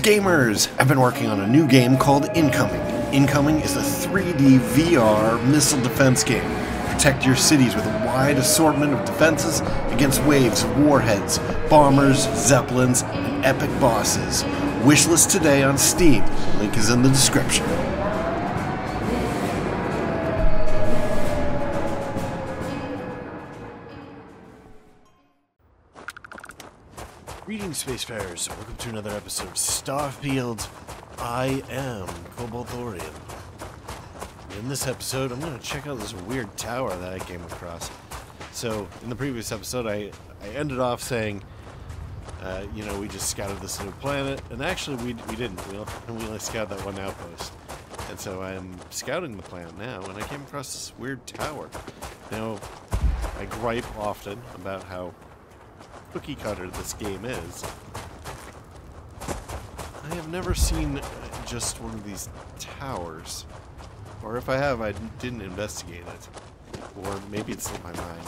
gamers! I've been working on a new game called Incoming. Incoming is a 3D VR missile defense game. Protect your cities with a wide assortment of defenses against waves of warheads, bombers, zeppelins, and epic bosses. Wishlist today on Steam. Link is in the description. Greetings, Spacefarers. Welcome to another episode of Starfield. I am Cobalt Thorium. In this episode, I'm going to check out this weird tower that I came across. So, in the previous episode, I ended off saying, you know, we just scouted this new planet, and actually we didn't. We only scouted that one outpost. And so I'm scouting the planet now, and I came across this weird tower. Now, I gripe often about how cookie cutter this game is. I have never seen just one of these towers, or if I have, I didn't investigate it, or maybe it's in my mind.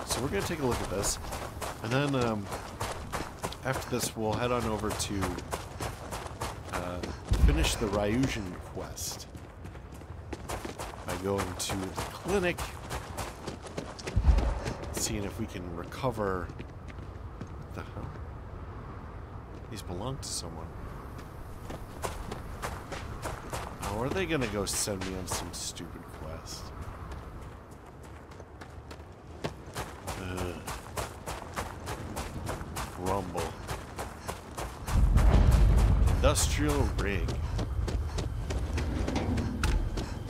So we're going to take a look at this, and then after this we'll head on over to finish the Ryusian quest by going to the clinic, seeing if we can recover. The hell? These belong to someone. Oh, are they gonna go send me on some stupid quest? Grumble. Industrial rig.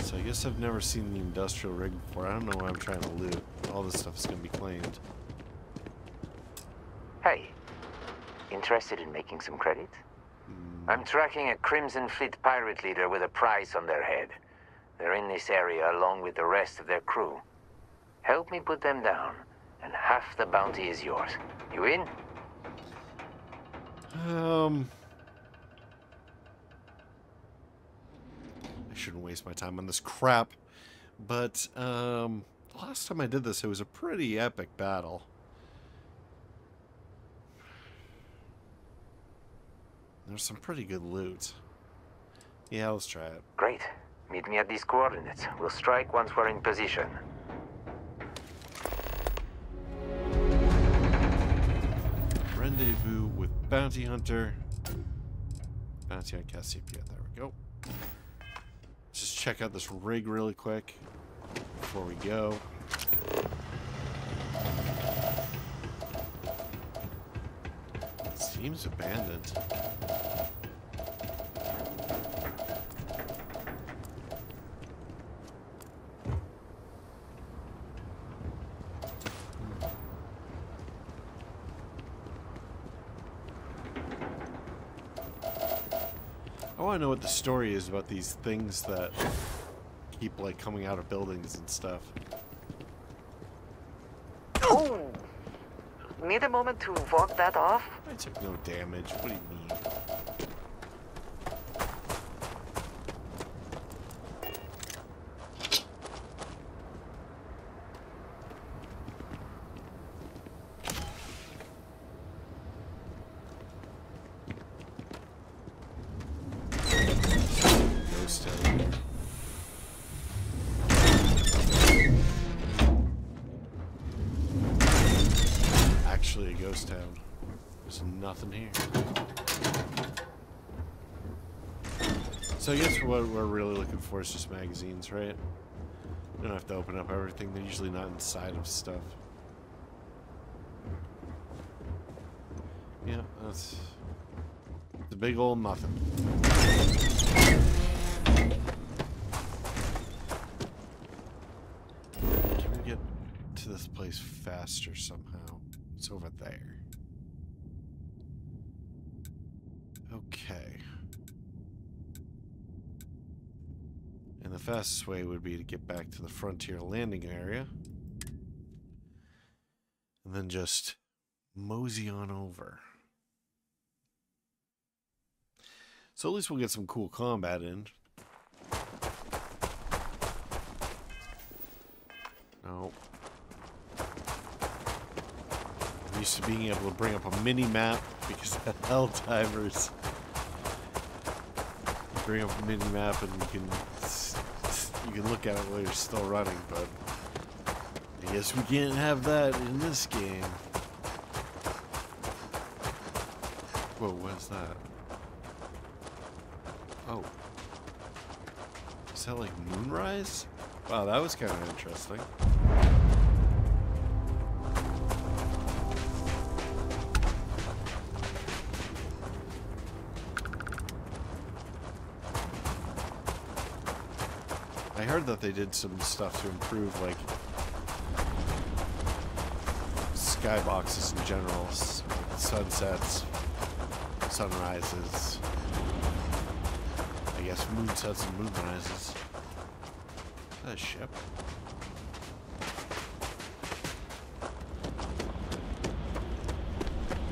So I guess I've never seen the industrial rig before. I don't know what I'm trying to loot. All this stuff is gonna be claimed. Hey, interested in making some credit? I'm tracking a Crimson Fleet pirate leader with a price on their head. They're in this area along with the rest of their crew. Help me put them down, and half the bounty is yours. You in? I shouldn't waste my time on this crap. But, the last time I did this, it was a pretty epic battle. There's some pretty good loot. Yeah, let's try it. Great. Meet me at these coordinates. We'll strike once we're in position. Rendezvous with Bounty Hunter. Bounty on Cassiopeia. There we go. Let's just check out this rig really quick before we go. It seems abandoned. I want to know what the story is about these things that keep, like, coming out of buildings and stuff. Oh! Need a moment to walk that off? I took no damage. What do you mean? Actually a ghost town. There's nothing here. So I guess what we're really looking for is just magazines, right? We don't have to open up everything. They're usually not inside of stuff. Yeah, that's the big old nothing. Can we get to this place faster somehow? It's over there. Okay. And the fastest way would be to get back to the frontier landing area. And then just mosey on over. So at least we'll get some cool combat in. No. I'm used to being able to bring up a mini map because of Helldiver's bring up a mini map and you can look at it while you're still running, but I guess we can't have that in this game. Whoa, what's that? Oh. Is that like moonrise? Wow, that was kind of interesting. I heard that they did some stuff to improve, like, skyboxes in general, sunsets, sunrises, I guess moonsets and moonrises. Is that a ship?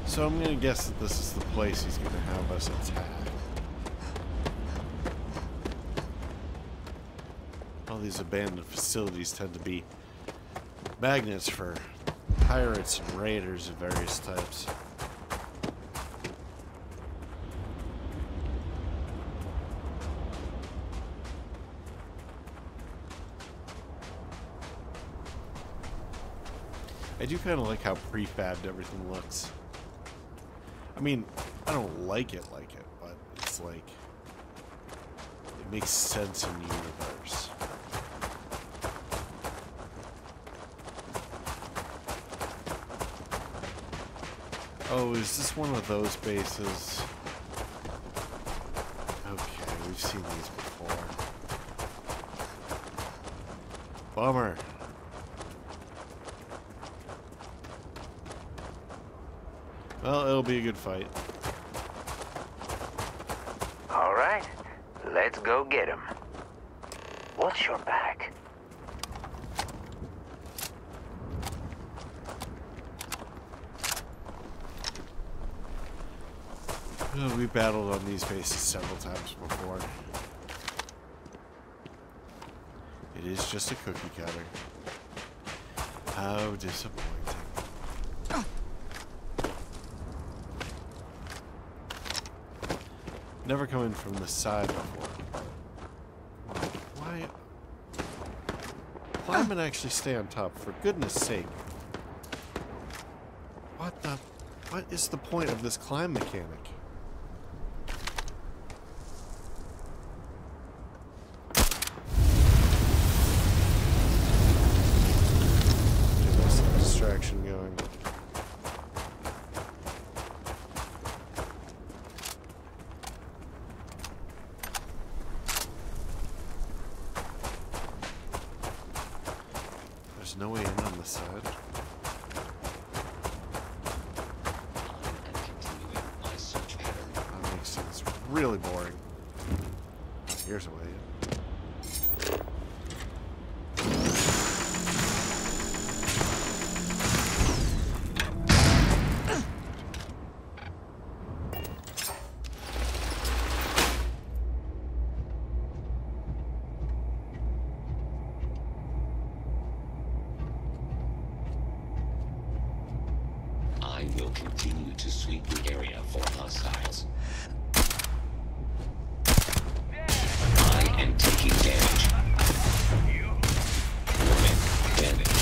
So I'm gonna guess that this is the place he's gonna have us attack. All these abandoned facilities tend to be magnets for pirates and raiders of various types. I do kind of like how prefabbed everything looks. I mean, I don't like it, but it's like, it makes sense in the universe. Oh, is this one of those bases? Okay, we've seen these before. Bummer. Well, it'll be a good fight. All right, let's go get him. Watch your back. Oh, we battled on these bases several times before. It is just a cookie cutter. How disappointing. Never come in from the side before. Why? Climb and actually stay on top, for goodness sake. What is the point of this climb mechanic? Get some distraction going. There's no way in on this side. That makes things really boring. Here's a way in. I will continue to sweep the area for hostiles. I am taking damage. Warning, damage.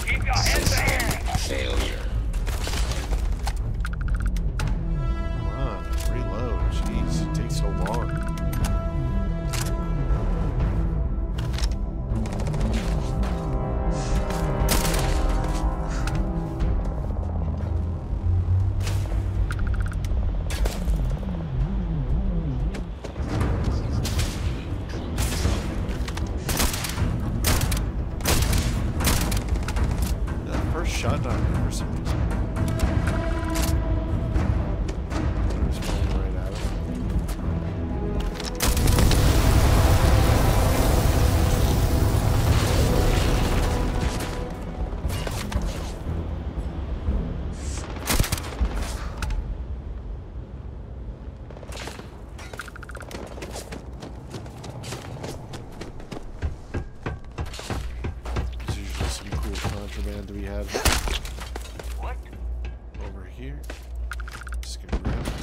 Keep your heads System failure. Come on, reload. Jeez, it takes so long. Shot on me for some reason. I'm just falling right out of There's usually some cool contraband to be had. What? Over here. Just gonna grab it.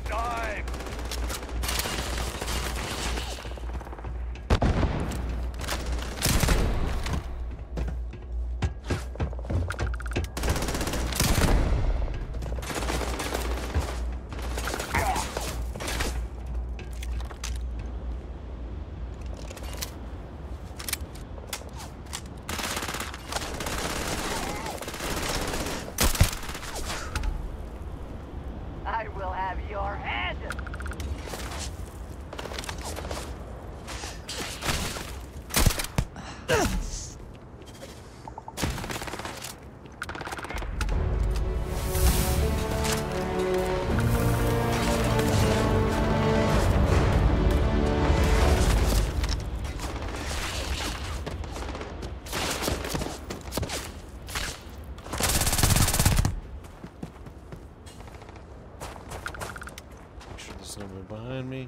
Dive! I will have your head! Make sure there's nobody behind me.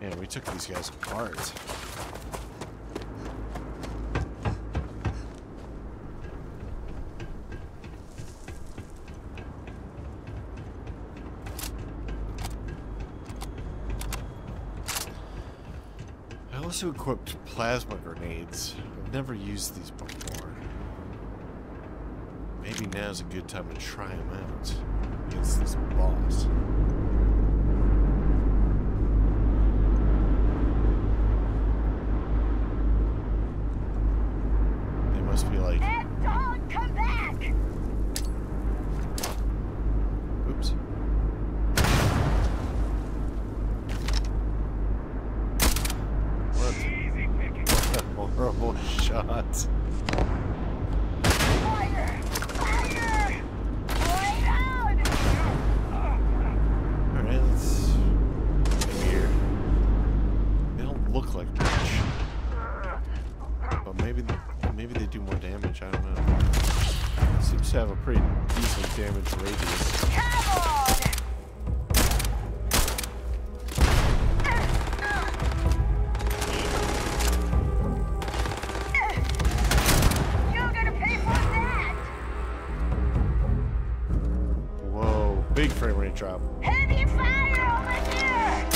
Man, we took these guys apart. I also equipped plasma grenades. I've never used these before. Maybe now's a good time to try them out against this boss. They must be like... And don't come back! Oops. What? Easy picking. A horrible shot. Fire! Fire! Lay down! Alright, let's come here. They don't look like much. But maybe they do more damage, I don't know. Seems to have a pretty decent damage radius. Come on! You're gonna pay for that! Whoa, big frame rate drop. Heavy fire over here!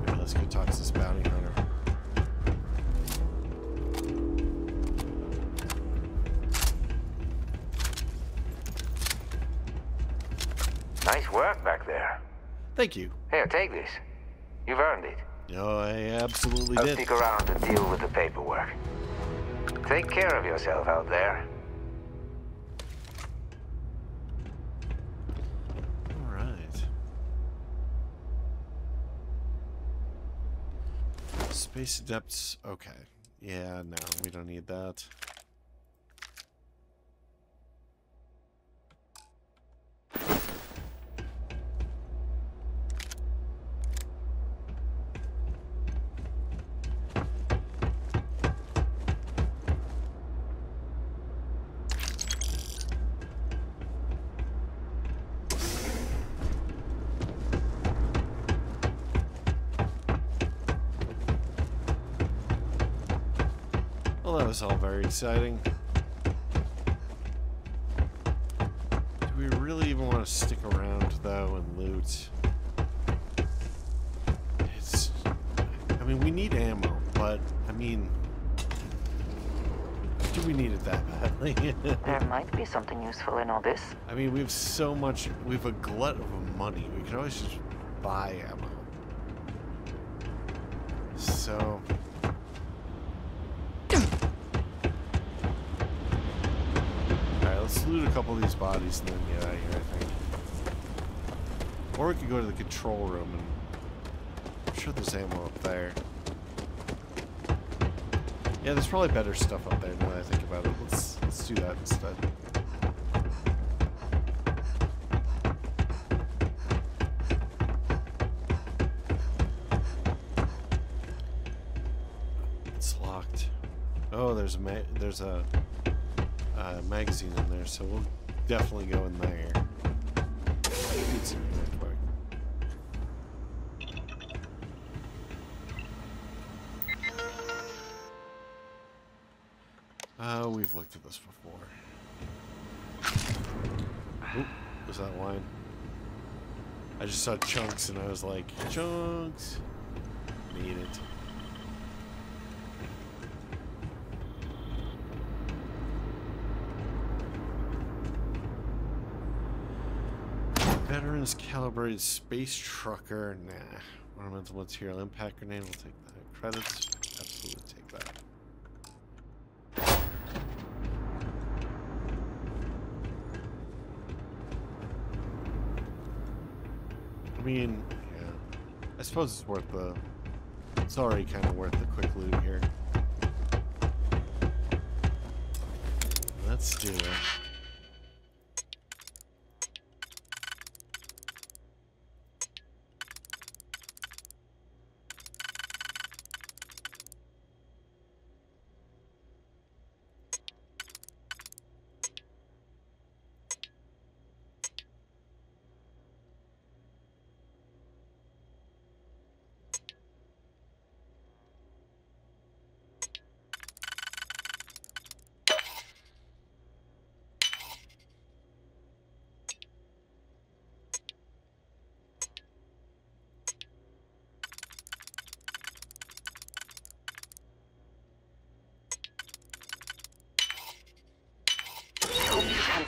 Maybe let's go talk to this bounty hunter. Nice work back there. Thank you. Here, take this. You've earned it. No, I absolutely I'll did. stick around to deal with the paperwork. Take care of yourself out there. Alright. Space adepts. Okay. Yeah, no, we don't need that. Well, that was all very exciting. Do we really even want to stick around, though, and loot? It's... I mean, we need ammo, but, I mean... Do we need it that badly? There might be something useful in all this. I mean, we have so much... We have a glut of money. We can always just buy ammo. So... Alright, let's loot a couple of these bodies and then get out of here, I think. Or we could go to the control room and... I'm sure there's ammo up there. Yeah, there's probably better stuff up there now that I think about it. Let's do that instead. Locked. Oh, there's a magazine in there, so we'll definitely go in there. Need some real quick. We've looked at this before. Oop, was that wine? I just saw chunks and I was like, chunks! Need it. Veterans calibrated space trucker. Nah. Ornamental material impact grenade. We'll take that. Credits. Absolutely take that. I mean, yeah. I suppose it's worth the. It's already kind of worth the quick loot here. Let's do it.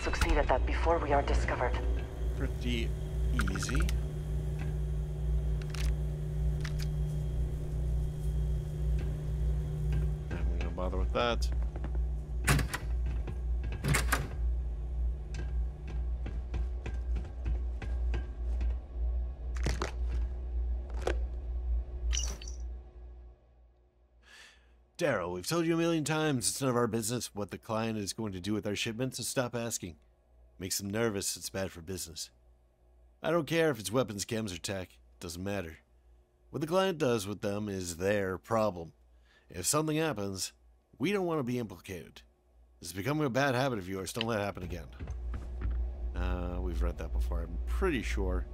Succeed at that before we are discovered. Pretty easy. I'm gonna bother with that. Daryl, we've told you a million times it's none of our business what the client is going to do with our shipments, so stop asking. Makes them nervous, it's bad for business. I don't care if it's weapons, chems, or tech. It doesn't matter. What the client does with them is their problem. If something happens, we don't want to be implicated. This is becoming a bad habit of yours. Don't let it happen again. We've read that before, I'm pretty sure.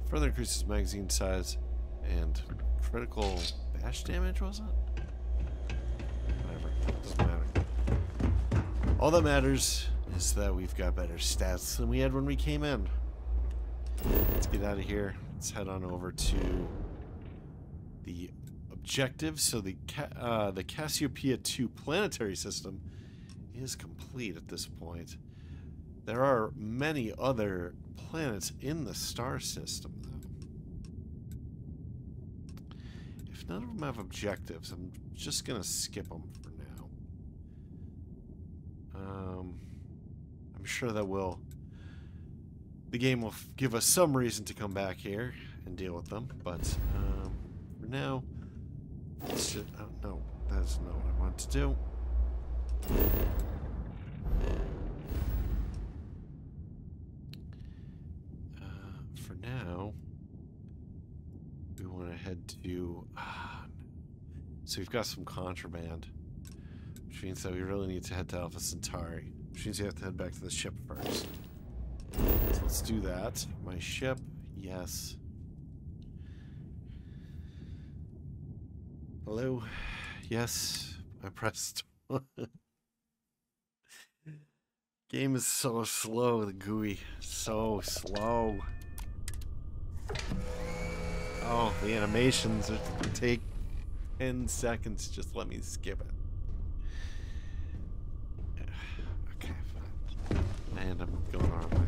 Further increases magazine size and critical bash damage, was it? Whatever. Doesn't matter. All that matters is that we've got better stats than we had when we came in. Let's get out of here. Let's head on over to the objective. So the Cassiopeia 2 planetary system is complete at this point. There are many other planets in the star system, though. If none of them have objectives, I'm just going to skip them for now. I'm sure that the game will give us some reason to come back here and deal with them, but for now, let's just, oh, no, that's not what I want to do. For now, we want to head to, so we've got some contraband, which means that we really need to head to Alpha Centauri, which means we have to head back to the ship first. So let's do that. My ship, yes. Hello? Yes, I pressed. Game is so slow, the GUI. So slow. Oh, the animations take 10 seconds. Just let me skip it. Okay, fine. And I'm going the wrong way.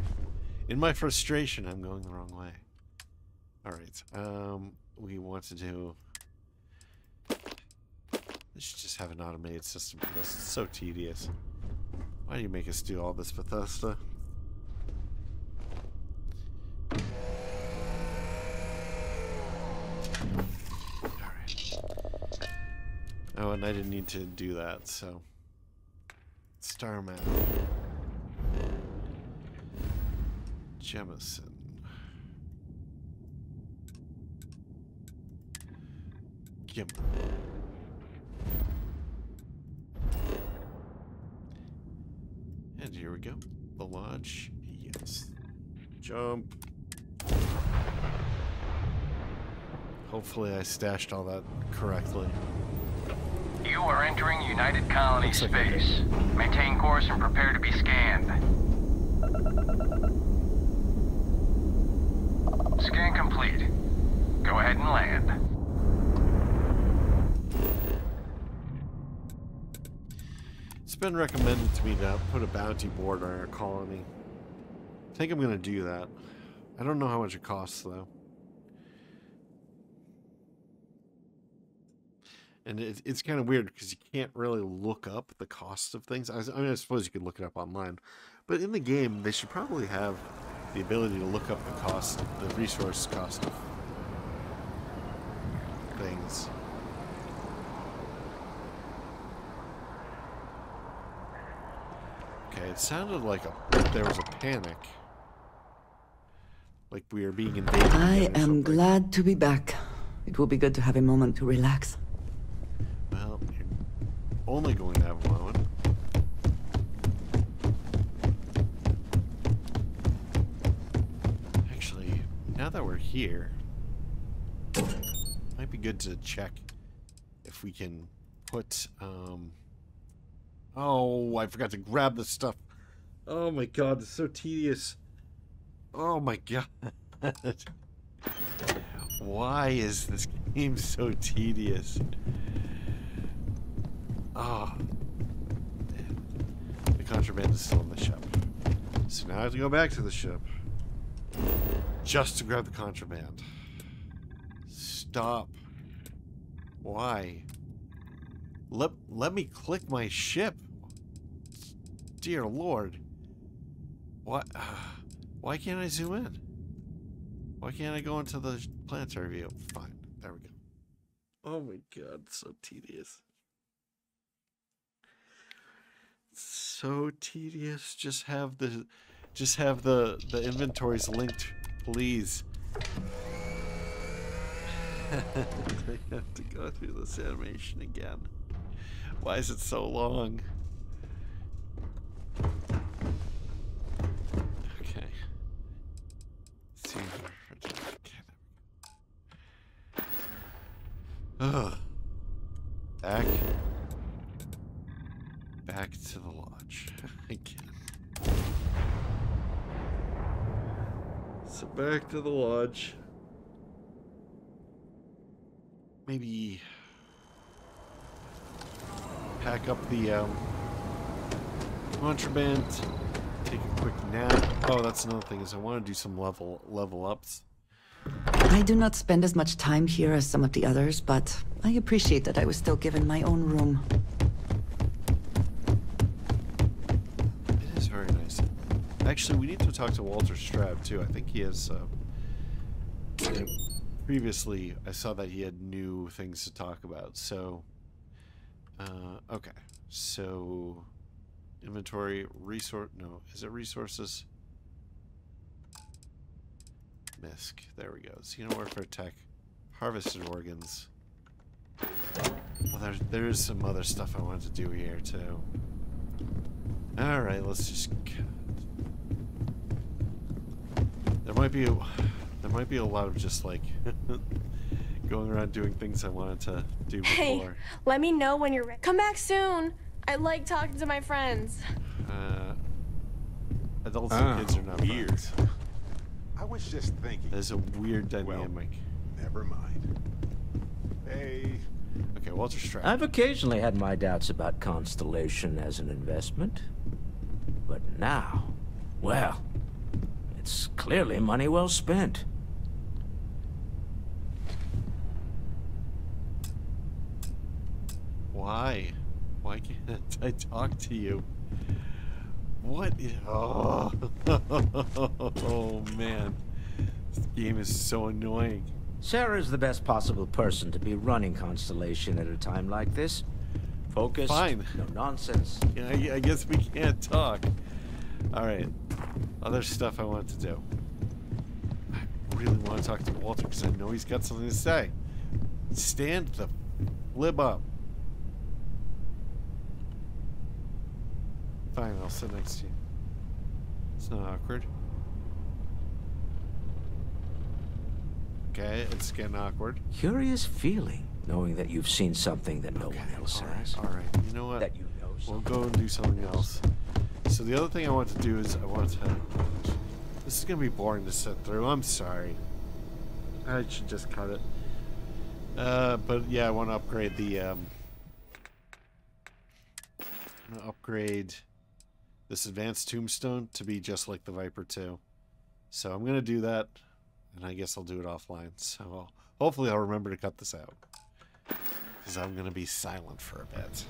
In my frustration, I'm going the wrong way. Alright, we want to do... They should just have an automated system for this. It's so tedious. Why do you make us do all this, Bethesda? Alright. Oh, and I didn't need to do that, so... Star map. Jemison. Yep. And here we go. The lodge. Yes. Jump. Hopefully I stashed all that correctly. You are entering United Colony space. Maintain course and prepare to be scanned. Scan complete. Go ahead and land. It's been recommended to me to put a bounty board on our colony. I think I'm going to do that. I don't know how much it costs, though. And it's kind of weird because you can't really look up the cost of things. I mean, I suppose you could look it up online. But in the game, they should probably have the ability to look up the cost, the resource cost of things. Okay, it sounded like there was a panic. Like we were being invaded. I am glad to be back. It will be good to have a moment to relax. Well, you're only going to have a moment. Actually, now that we're here, it might be good to check if we can put, oh, I forgot to grab the stuff. Oh my god, it's so tedious. Oh my god. Why is this game so tedious? Oh. The contraband is still in the ship. So now I have to go back to the ship. Just to grab the contraband. Stop. Why? Let me click my ship. Dear Lord. What? Why can't I zoom in? Why can't I go into the planetary view? Fine. There we go. Oh my god, so tedious. So tedious. Just have the inventories linked, please. I have to go through this animation again. Why is it so long? Okay. See. Ugh. Back to the lodge again. So back to the lodge. Maybe pack up the contraband. Take a quick nap. Oh, that's another thing is I want to do some level ups. I do not spend as much time here as some of the others, but I appreciate that I was still given my own room. It is very nice. Actually, we need to talk to Walter Stroud too. I think he has. Previously, I saw that he had new things to talk about. So, okay. So, inventory, resource. No, is it resources? MISC. There we go. Xeno warfare tech. Harvested organs. Well, there's some other stuff I wanted to do here too. All right, let's just. There might be a lot of just like going around doing things I wanted to do before. Hey, let me know when you're ready. Come back soon. I like talking to my friends. Adults and kids are not weird. friends. I was just thinking. There's a weird dynamic. Well, never mind. Hey. Okay, Walter Stroud. I've occasionally had my doubts about Constellation as an investment. But now, well, it's clearly money well spent. Why? Why can't I talk to you? What is... Oh, oh man. This game is so annoying. Sarah's the best possible person to be running Constellation at a time like this. Focused, Fine. no nonsense. Yeah, I guess we can't talk. Alright. Other stuff I want to do. I really want to talk to Walter because I know he's got something to say. Stand the Lib up. Fine, I'll sit next to you. It's not awkward. Okay, it's getting awkward. Curious feeling, knowing that you've seen something that no one else has. Alright, you know what? That you know We'll something. go and do something else. So the other thing I want to do is I want to... This is going to be boring to sit through. I'm sorry. I should just cut it. But yeah, I want to upgrade the... I'm going to upgrade this advanced tombstone to be just like the Viper 2. So I'm going to do that. And I guess I'll do it offline. So hopefully I'll remember to cut this out. Because I'm going to be silent for a bit.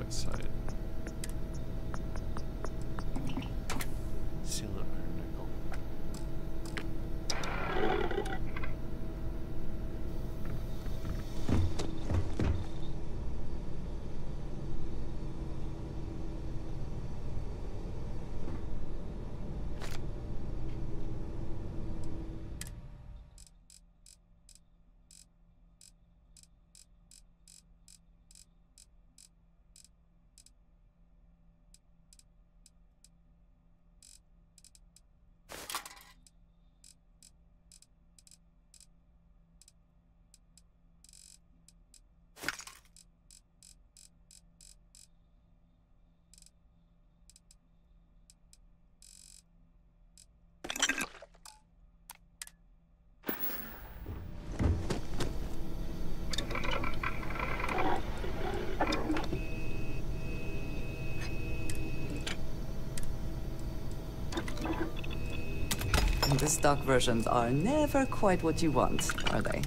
Sight. Sealant iron nickel. The stock versions are never quite what you want, are they?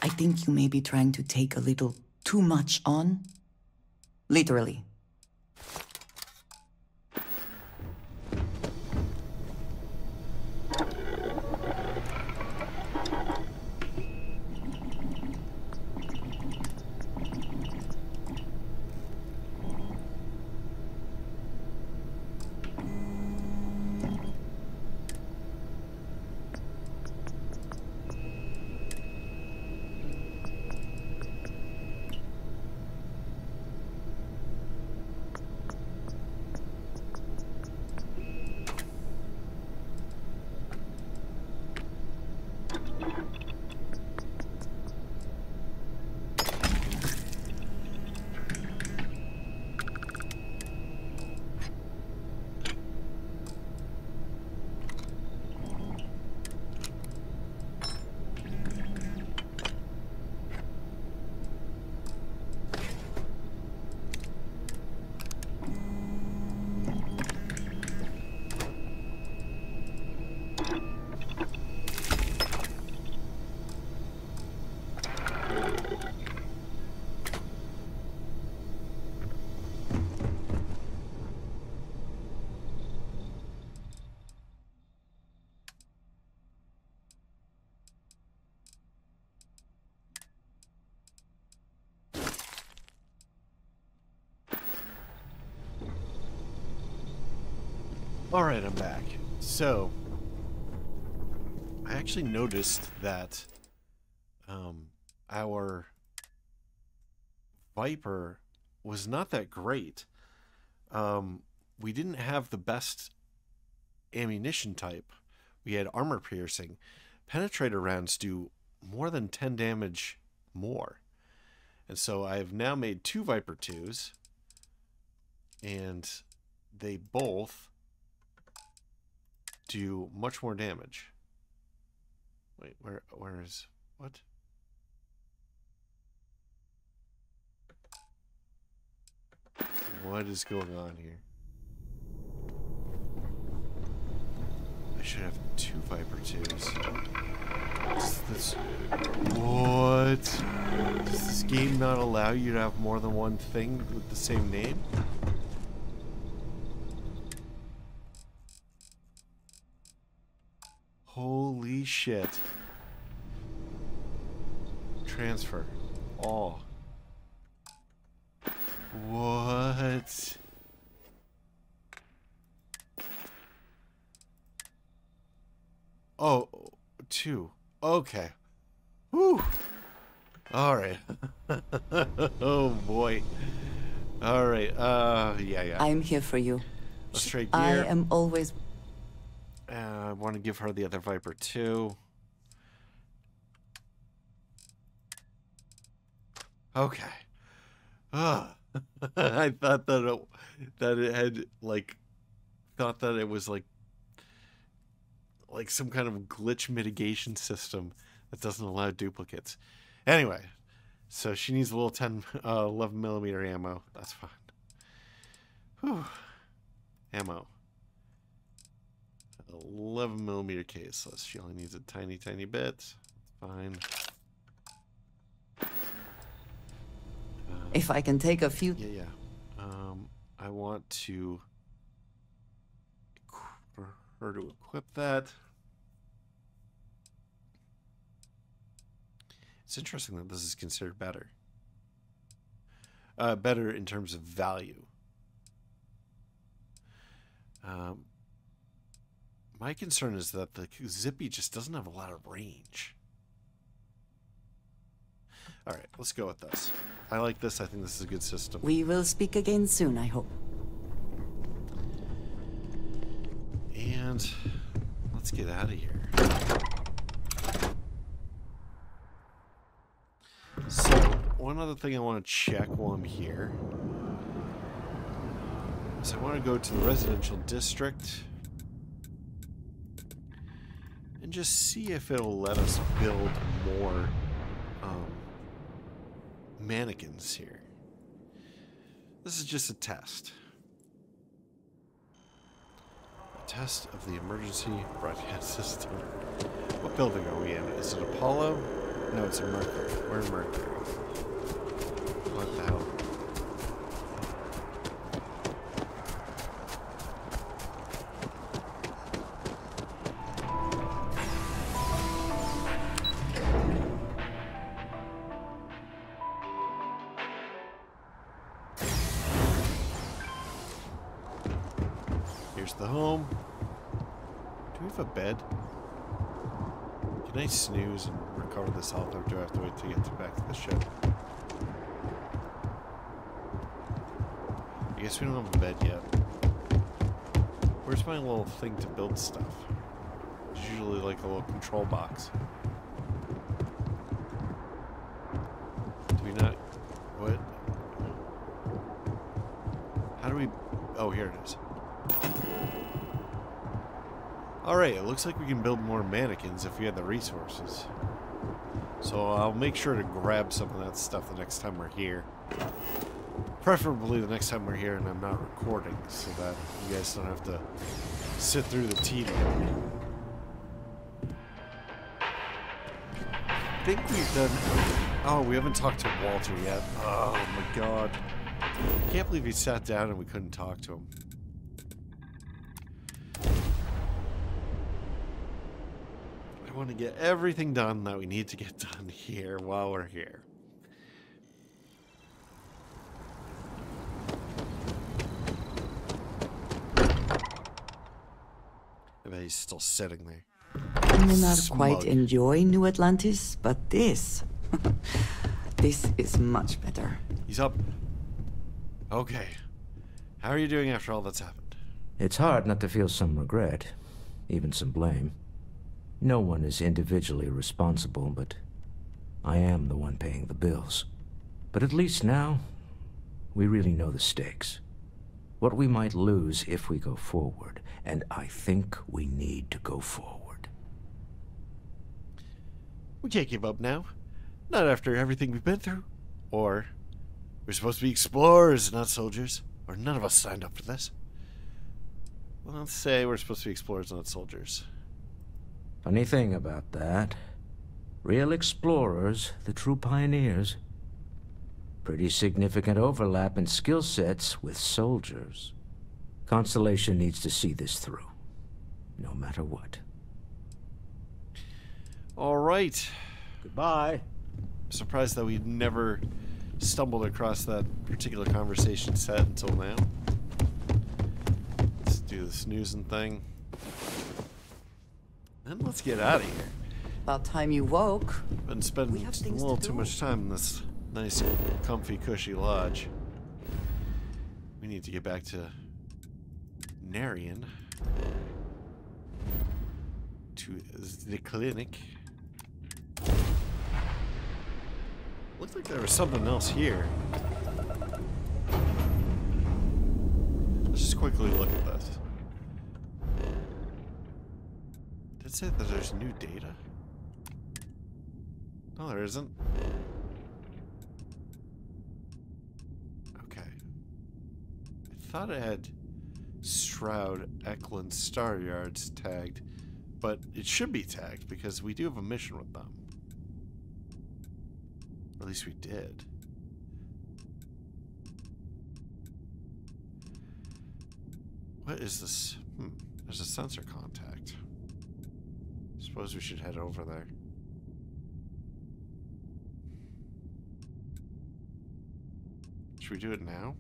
I think you may be trying to take a little too much on. Literally. Alright, I'm back. So, I actually noticed that our Viper was not that great. We didn't have the best ammunition type. We had armor piercing. Penetrator rounds do more than 10 damage more. And so I have now made 2 Viper 2s, and they both do much more damage. Wait, where is what? What is going on here? I should have 2 Viper 2s. What? Does this game not allow you to have more than one thing with the same name? Holy shit. Transfer. All. What? Oh, 2. Okay. Whew. Alright. Oh boy. Alright, yeah. I'm here for you. Let's trade I gear. am always... I want to give her the other Viper too. Okay. I thought that it had thought that it was like some kind of glitch mitigation system that doesn't allow duplicates. Anyway, so she needs a little 11 millimeter ammo. That's fine. Whew. Ammo. 11 millimeter case. So she only needs a tiny bit. That's fine. If I can take a few... Yeah. I want to for her to equip that. It's interesting that this is considered better. Better in terms of value. My concern is that the Zippy just doesn't have a lot of range. Alright, let's go with this. I like this. I think this is a good system. We will speak again soon, I hope. And let's get out of here. So, one other thing I want to check while I'm here is I want to go to the residential district and just see if it'll let us build more mannequins here. This is just a test. A test of the emergency broadcast system. What building are we in? Is it Apollo? No, it's a Mercury. We're a Mercury. What the hell? Here's the home. Do we have a bed? Can I snooze and recover this health, or do I have to wait to get back to the ship? I guess we don't have a bed yet. Where's my little thing to build stuff? It's usually like a little control box. Do we not... What? How do we... Oh, here it is. Alright, it looks like we can build more mannequins if we had the resources. So I'll make sure to grab some of that stuff the next time we're here. Preferably the next time we're here and I'm not recording, so that you guys don't have to sit through the tedium. I think we've done... Oh, we haven't talked to Walter yet. Oh my god. I can't believe he sat down and we couldn't talk to him. I want to get everything done that we need to get done here while we're here. I bet he's still sitting there. I may not Smug. quite enjoy New Atlantis, but this... this is much better. He's up. Okay. How are you doing after all that's happened? It's hard not to feel some regret, even some blame. No one is individually responsible, but I am the one paying the bills. But at least now, we really know the stakes. What we might lose if we go forward, and I think we need to go forward. We can't give up now. Not after everything we've been through. Or, we're supposed to be explorers, not soldiers. Or none of us signed up for this. Well, let's say we're supposed to be explorers, not soldiers. Funny thing about that. Real explorers, the true pioneers. Pretty significant overlap in skill sets with soldiers. Constellation needs to see this through, no matter what. All right. Goodbye. I'm surprised that we never stumbled across that particular conversation set until now. Let's do the snoozing thing. And let's get out of here. About time you woke. Been spending a little too much time in this nice, comfy, cushy lodge. We need to get back to Narian. To the clinic. Looked like there was something else here. Let's just quickly look at this. Did it say that there's new data? No, there isn't. Okay. I thought it had Stroud, Eklund, Star Yards tagged, but it should be tagged because we do have a mission with them. Or at least we did. What is this? There's a sensor contact. Suppose we should head over there. Should we do it now?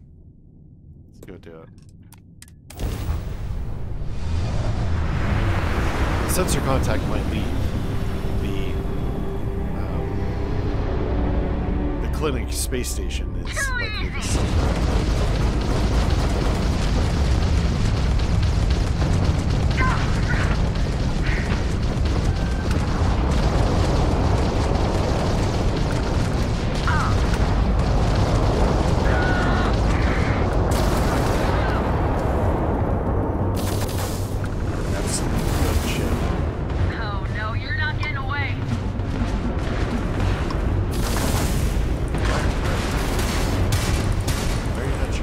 Let's go do it. The sensor contact might leave. The clinic space station is likely to somewhere. Very much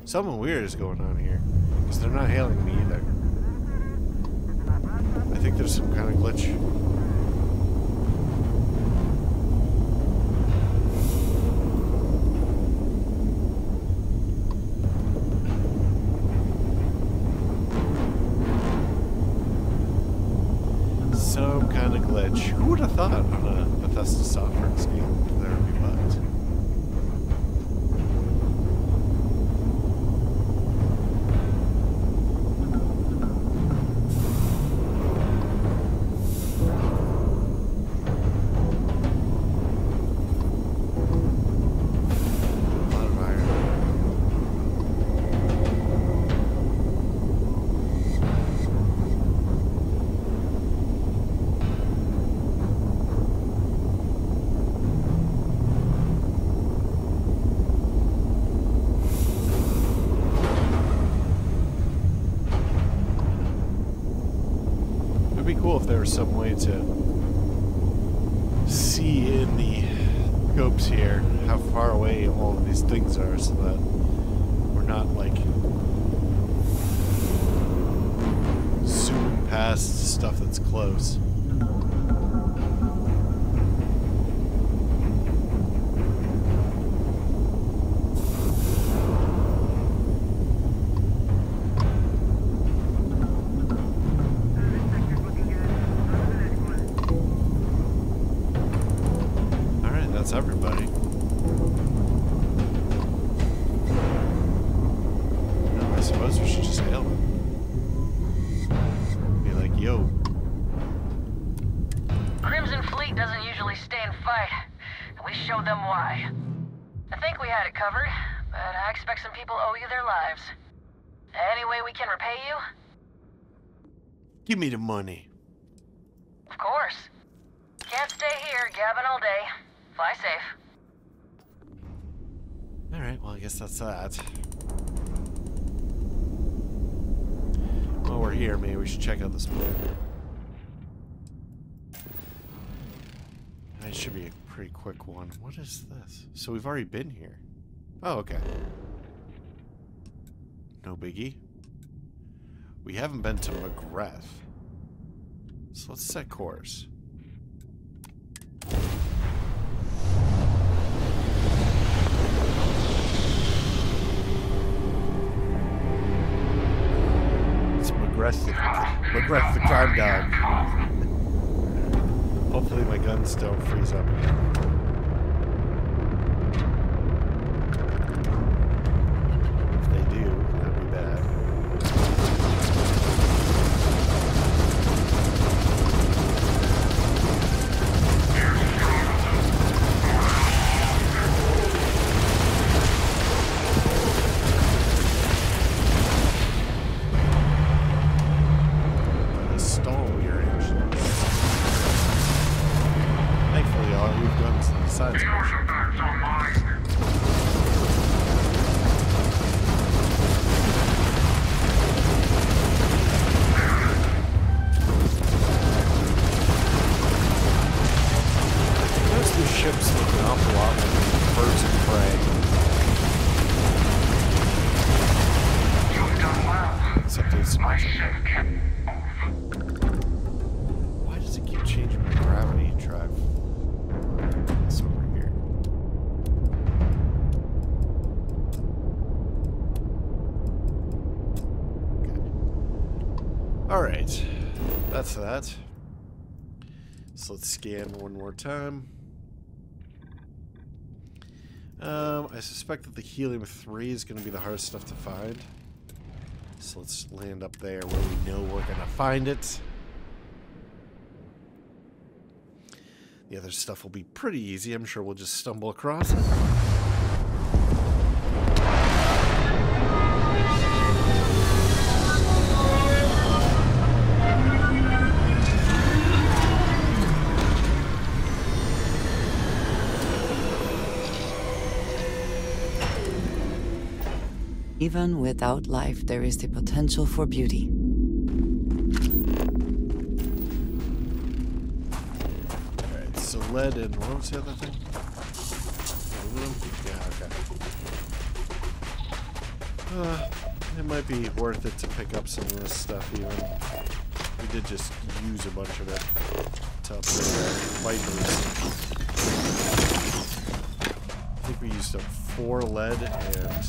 Something weird is going on here. Because they're not hailing me either. I think there's some kind of glitch. Some kind of glitch. Who would have thought on a Bethesda Softworks game there would be bugs? It'd be cool if there was some way to see in the scopes here how far away all of these things are, so that we're not like zooming past stuff that's close. That's everybody. No, I suppose we should just hail them. Be like, yo. Crimson Fleet doesn't usually stay and fight, and we showed them why. I think we had it covered, but I expect some people owe you their lives. Any way we can repay you? Give me the money. Of course. Can't stay here gabbing all day. Fly safe. Alright, well I guess that's that. While we're here, maybe we should check out this plan. It should be a pretty quick one. What is this? So we've already been here. Oh, okay. No biggie. We haven't been to McGrath. So let's set course. McGrath the crime dog. Hopefully my guns don't freeze up again. If they do, that'd be bad. Why does it keep changing my gravity drive? It's over here. Okay. Alright. That's that. So let's scan one more time. I suspect that the helium-3 is going to be the hardest stuff to find. So let's land up there where we know we're going to find it. The other stuff will be pretty easy. I'm sure we'll just stumble across it. Even without life, there is the potential for beauty. Alright, so lead and what was the other thing? Aluminum? Yeah, It might be worth it to pick up some of this stuff even. We did just use a bunch of it to upgrade our Vipers. I think we used up 4 lead and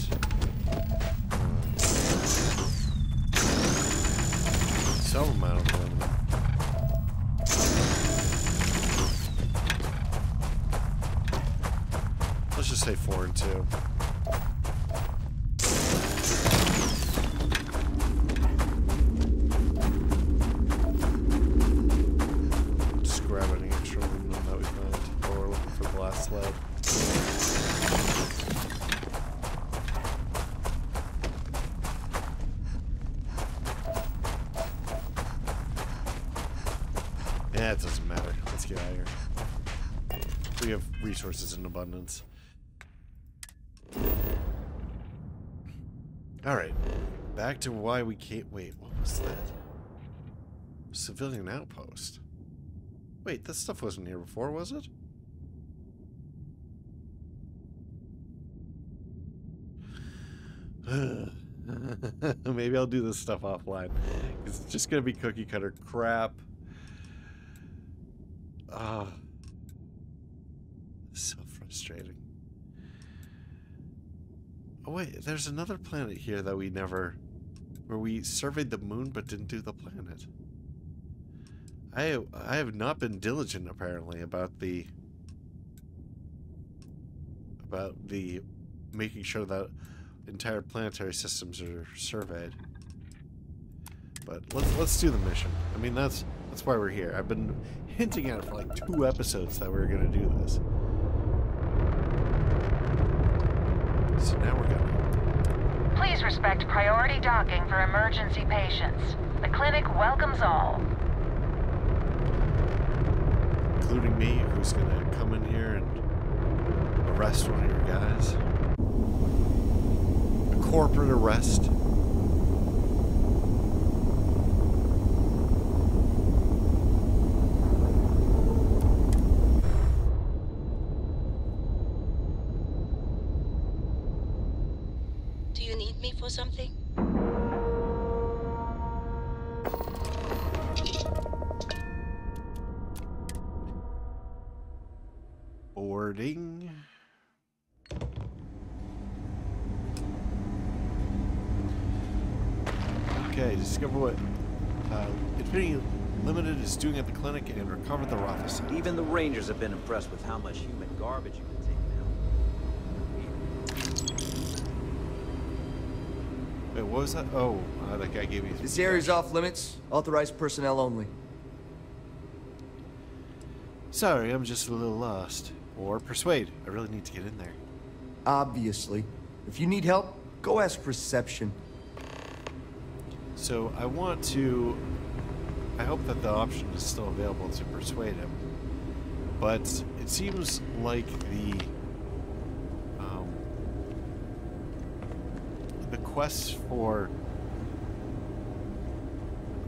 some amount of aluminum. Let's just say 4 and 2. Lead. Yeah, it doesn't matter. Let's get out of here. We have resources in abundance. Alright. Back to why we can't... Wait, what was that? Civilian outpost. Wait, this stuff wasn't here before, was it? Maybe I'll do this stuff offline. It's just gonna be cookie cutter crap. So frustrating. Oh wait, there's another planet here that we never... where we surveyed the moon but didn't do the planet. I have not been diligent apparently about the making sure that entire planetary systems are surveyed. But let's do the mission. I mean, that's why we're here. I've been hinting at it for like 2 episodes that we were gonna do this. So now we're gonna... Please respect priority docking for emergency patients. The clinic welcomes all. Including me, who's gonna come in here and arrest one of your guys. Corporate arrest. Do you need me for something? Boarding. Okay, discover what Infinity Limited is doing at the clinic and recover the Rafa site. Even the Rangers have been impressed with how much human garbage you've been taking out. Wait, what was that? Oh, that guy gave me... This area's off limits. Authorized personnel only. Sorry, I'm just a little lost. Or persuade. I really need to get in there. Obviously. If you need help, go ask reception. So I want to... I hope that the option is still available to persuade him. But it seems like the quests for...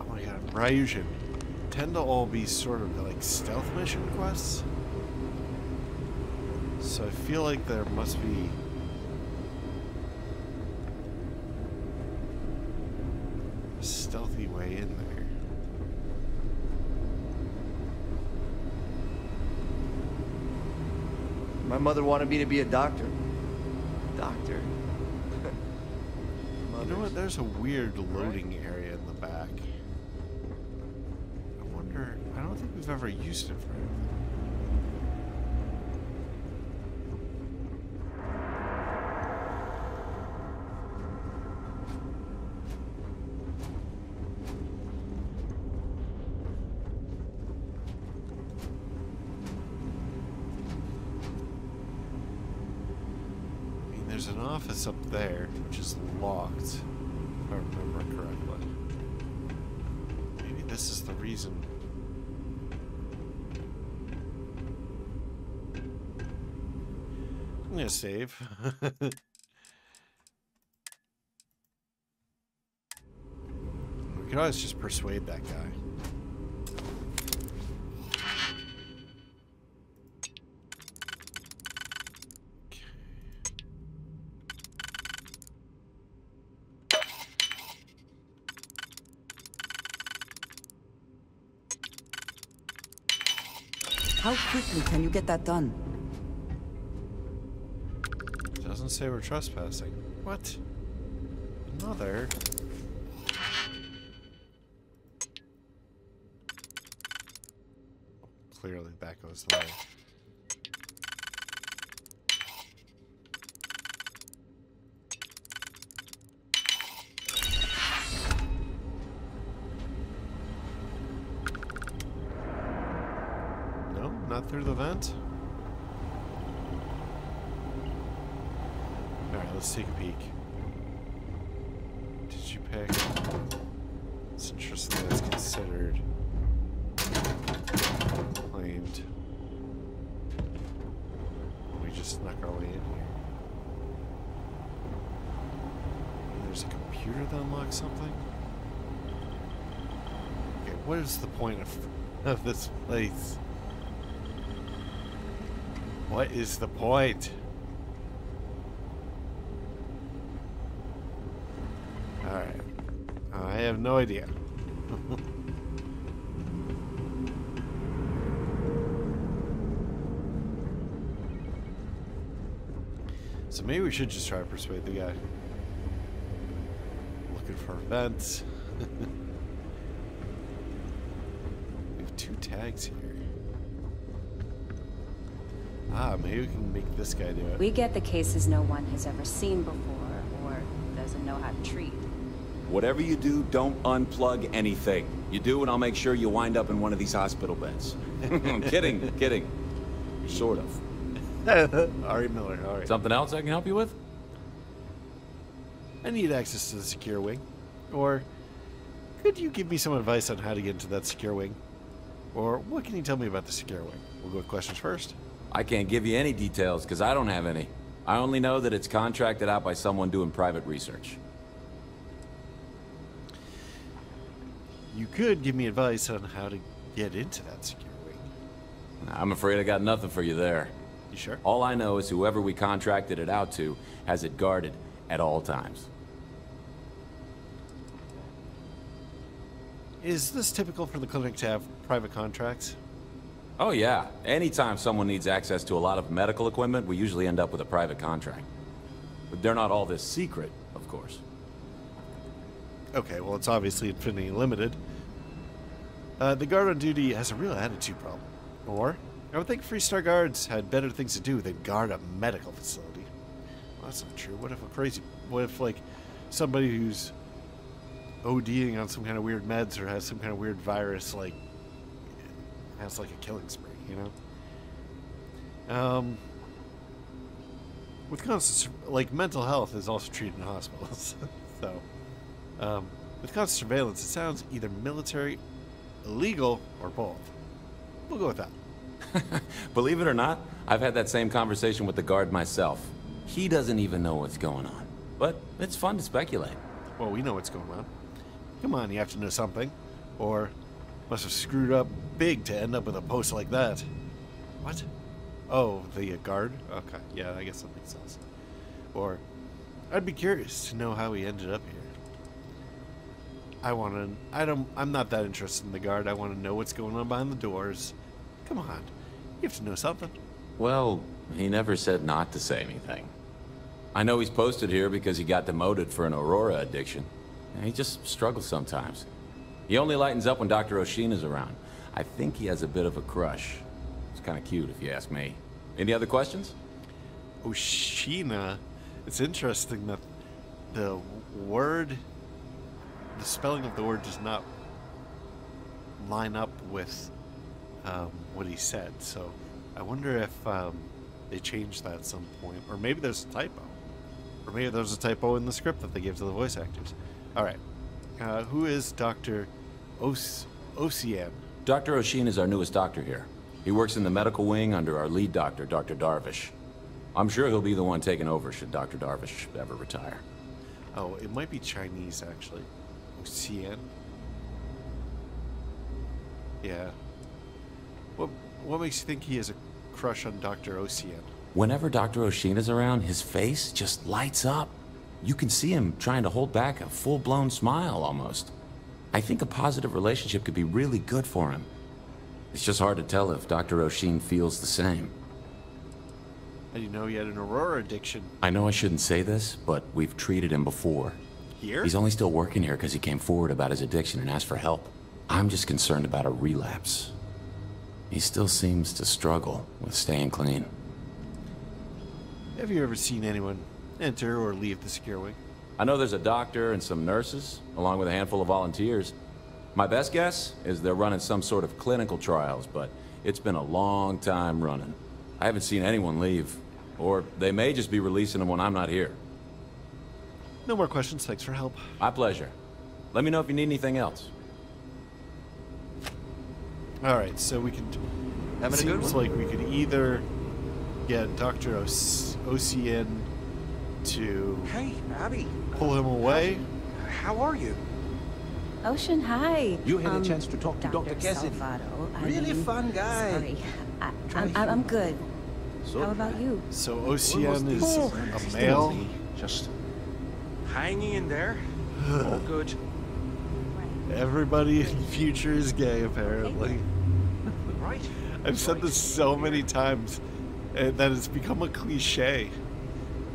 oh my god, Ryujin tend to all be sort of like stealth mission quests. So I feel like there must be... a stealthy way in there. My mother wanted me to be a doctor. Doctor? You know what? There's a weird loading area in the back. I wonder... I don't think we've ever used it for anything. There's an office up there, which is locked, if I remember correctly. Maybe this is the reason. I'm gonna save. We could always just persuade that guy. How quickly can you get that done? Doesn't say we're trespassing. What? Mother. Clearly that goes the way. No, not through the vent. Alright, let's take a peek. Did you pick? It's interesting that it's considered claimed. We just snuck our way in here. There's a computer that unlocks something? Okay, what is the point of this place? What is the point? Alright. I have no idea. So maybe we should just try to persuade the guy. Looking for vents. We have 2 tags here. Ah, maybe we can make this guy do it. We get the cases no one has ever seen before, or doesn't know how to treat. Whatever you do, don't unplug anything. You do, and I'll make sure you wind up in one of these hospital beds. I'm kidding, kidding. Sort of. Ari Miller, alright. Something else I can help you with? I need access to the secure wing. Or could you give me some advice on how to get into that secure wing? Or what can you tell me about the secure wing? We'll go with questions first. I can't give you any details because I don't have any. I only know that it's contracted out by someone doing private research. You could give me advice on how to get into that secure wing. I'm afraid I got nothing for you there. You sure? All I know is whoever we contracted it out to has it guarded at all times. Is this typical for the clinic to have private contracts? Oh yeah. Anytime someone needs access to a lot of medical equipment, we usually end up with a private contract. But they're not all this secret, of course. Okay, well, it's obviously infinity limited. The guard on duty has a real attitude problem. Or, I would think Freestar guards had better things to do than guard a medical facility. Well, that's not true. What if, like, somebody who's ODing on some kind of weird meds or has some kind of weird virus, like, has, like, a killing spree, you know? With constant, like, mental health is also treated in hospitals, so... with constant surveillance, it sounds either military, illegal, or both. We'll go with that. Believe it or not, I've had that same conversation with the guard myself. He doesn't even know what's going on. But it's fun to speculate. Well, we know what's going on. Come on, you have to know something. Or must have screwed up big to end up with a post like that. What? Oh, the guard? Okay, yeah, I guess that makes sense. Or, I'd be curious to know how he ended up here. I'm not that interested in the guard. I want to know what's going on behind the doors. Come on, you have to know something. Well, he never said not to say anything. I know he's posted here because he got demoted for an Aurora addiction. And he just struggles sometimes. He only lightens up when Dr. Oshina's around. I think he has a bit of a crush. It's kind of cute if you ask me. Any other questions? Oshina. It's interesting that the spelling of the word does not line up with what he said. So I wonder if they changed that at some point. Or maybe there's a typo. Or maybe there's a typo in the script that they gave to the voice actors. Alright. Who is Dr. Ocean? Dr. Oshin is our newest doctor here. He works in the medical wing under our lead doctor, Dr. Darvish. I'm sure he'll be the one taking over should Dr. Darvish ever retire. Oh, it might be Chinese, actually. Ocean? Yeah. What makes you think he has a crush on Dr. Ocean? Whenever Dr. Oshin is around, his face just lights up. You can see him trying to hold back a full-blown smile, almost. I think a positive relationship could be really good for him. It's just hard to tell if Dr. O'Sheen feels the same. How do you know he had an Aurora addiction? I know I shouldn't say this, but we've treated him before. Here? He's only still working here because he came forward about his addiction and asked for help. I'm just concerned about a relapse. He still seems to struggle with staying clean. Have you ever seen anyone enter or leave the secure wing? I know there's a doctor and some nurses, along with a handful of volunteers. My best guess is they're running some sort of clinical trials, but it's been a long time running. I haven't seen anyone leave, or they may just be releasing them when I'm not here. No more questions, thanks for help. My pleasure. Let me know if you need anything else. Alright, so we can... Seems like we could either get Dr. Ocean to... Hey, Abby. Pull him away. How are you? Ocean, hi. You had a chance to talk to Dr. Cassidy. Really fun guy. Sorry. I'm good. So how about you? So Ocean is a male. Just hanging in there. All good. Everybody in the future is gay, apparently. Right. I've said this so many times that it's become a cliche.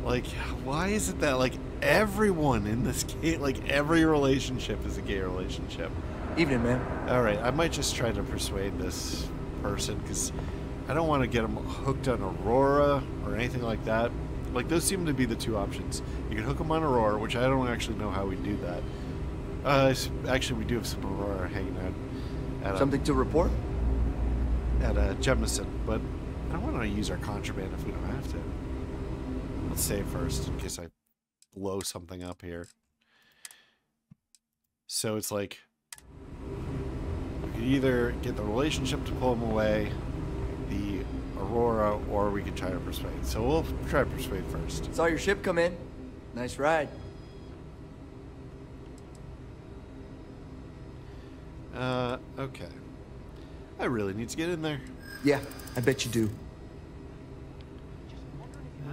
Like, why is it that, like, everyone in this game, like, every relationship is a gay relationship? Evening, man. Alright, I might just try to persuade this person, because I don't want to get them hooked on Aurora or anything like that. Like, those seem to be the two options. You can hook them on Aurora, which I don't actually know how we do that. Actually, we do have some Aurora hanging out. At Something to report? At Jemison, but I don't want to use our contraband if we don't have to. Let's save first in case I blow something up here. So it's like we could either get the relationship to pull them away, the Aurora, or we could try to persuade. So we'll try to persuade first. Saw your ship come in. Nice ride. Okay. I really need to get in there. Yeah, I bet you do.